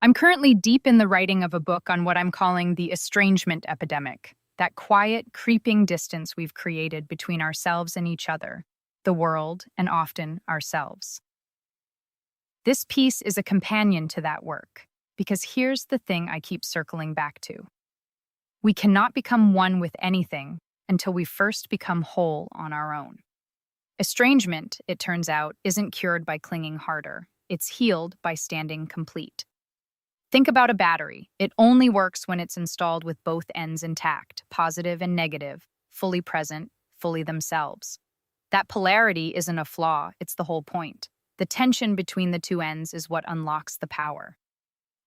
I'm currently deep in the writing of a book on what I'm calling the estrangement epidemic, that quiet, creeping distance we've created between ourselves and each other, the world, and often ourselves. This piece is a companion to that work, because here's the thing I keep circling back to. We cannot become one with anything until we first become whole on our own. Estrangement, it turns out, isn't cured by clinging harder. It's healed by standing complete. Think about a battery. It only works when it's installed with both ends intact, positive and negative, fully present, fully themselves. That polarity isn't a flaw, it's the whole point. The tension between the two ends is what unlocks the power.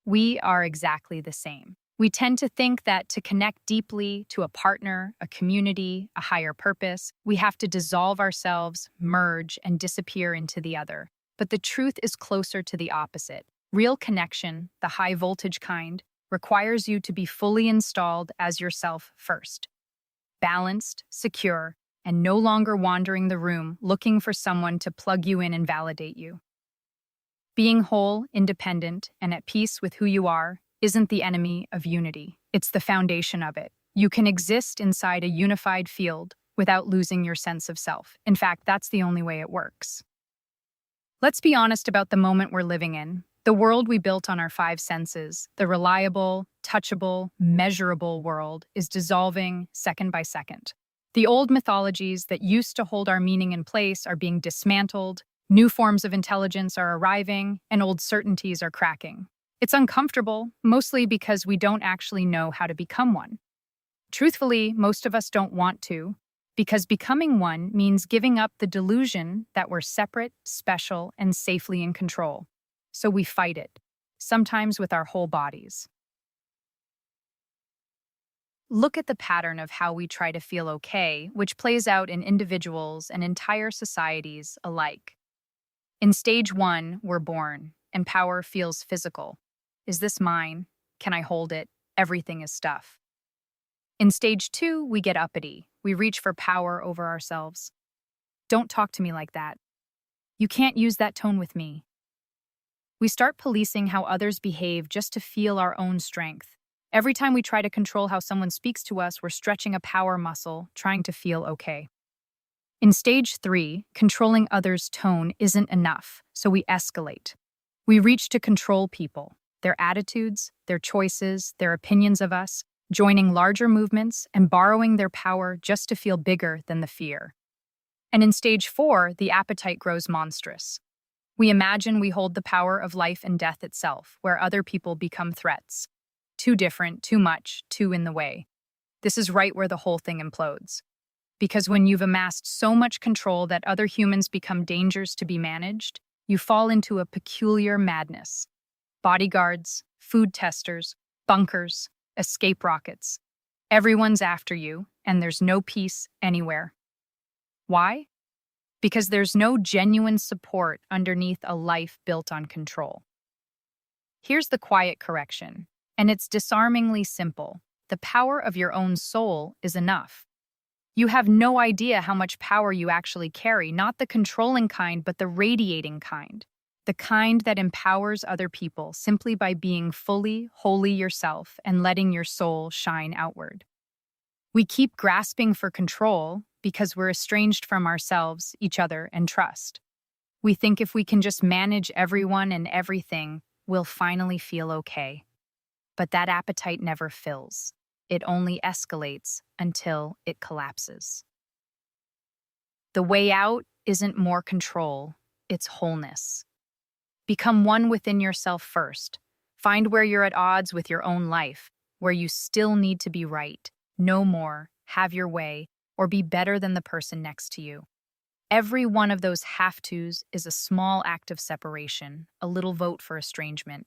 We are exactly the same. We tend to think that to connect deeply to a partner, a community, a higher purpose, we have to dissolve ourselves, merge, and disappear into the other. But the truth is closer to the opposite. Real connection, the high-voltage kind, requires you to be fully installed as yourself first. Balanced, secure, and no longer wandering the room looking for someone to plug you in and validate you. Being whole, independent, and at peace with who you are isn't the enemy of unity. It's the foundation of it. You can exist inside a unified field without losing your sense of self. In fact, that's the only way it works. Let's be honest about the moment we're living in. The world we built on our five senses, the reliable, touchable, measurable world, is dissolving second by second. The old mythologies that used to hold our meaning in place are being dismantled, new forms of intelligence are arriving, and old certainties are cracking. It's uncomfortable, mostly because we don't actually know how to become one. Truthfully, most of us don't want to, because becoming one means giving up the delusion that we're separate, special, and safely in control. So we fight it, sometimes with our whole bodies. Look at the pattern of how we try to feel okay, which plays out in individuals and entire societies alike. In stage 1, we're born, and power feels physical. Is this mine? Can I hold it? Everything is stuff. In stage 2, we get uppity. We reach for power over ourselves. Don't talk to me like that. You can't use that tone with me. We start policing how others behave just to feel our own strength. Every time we try to control how someone speaks to us, we're stretching a power muscle, trying to feel okay. In stage 3, controlling others' tone isn't enough, so we escalate. We reach to control people, their attitudes, their choices, their opinions of us, joining larger movements and borrowing their power just to feel bigger than the fear. And in stage 4, the appetite grows monstrous. We imagine we hold the power of life and death itself, where other people become threats. Too different, too much, too in the way. This is right where the whole thing implodes. Because when you've amassed so much control that other humans become dangers to be managed, you fall into a peculiar madness. Bodyguards, food testers, bunkers, escape rockets. Everyone's after you, and there's no peace anywhere. Why? Because there's no genuine support underneath a life built on control. Here's the quiet correction, and it's disarmingly simple. The power of your own soul is enough. You have no idea how much power you actually carry, not the controlling kind, but the radiating kind. The kind that empowers other people simply by being fully, wholly yourself and letting your soul shine outward. We keep grasping for control because we're estranged from ourselves, each other, and trust. We think if we can just manage everyone and everything, we'll finally feel okay. But that appetite never fills. It only escalates until it collapses. The way out isn't more control, it's wholeness. Become one within yourself first. Find where you're at odds with your own life, where you still need to be right, no more, have your way, or be better than the person next to you. Every one of those have-tos is a small act of separation, a little vote for estrangement.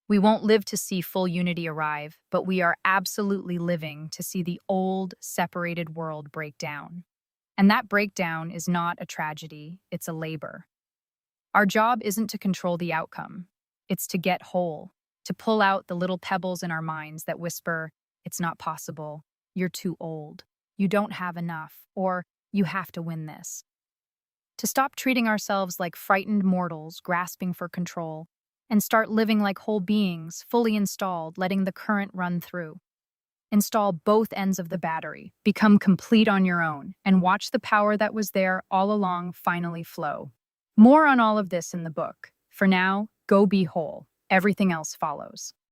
We won't live to see full unity arrive, but we are absolutely living to see the old, separated world break down. And that breakdown is not a tragedy, it's a labor. Our job isn't to control the outcome. It's to get whole, to pull out the little pebbles in our minds that whisper, "It's not possible, you're too old, you don't have enough," or "you have to win this." To stop treating ourselves like frightened mortals grasping for control, and start living like whole beings, fully installed, letting the current run through. Install both ends of the battery, become complete on your own, and watch the power that was there all along finally flow. More on all of this in the book. For now, go be whole. Everything else follows.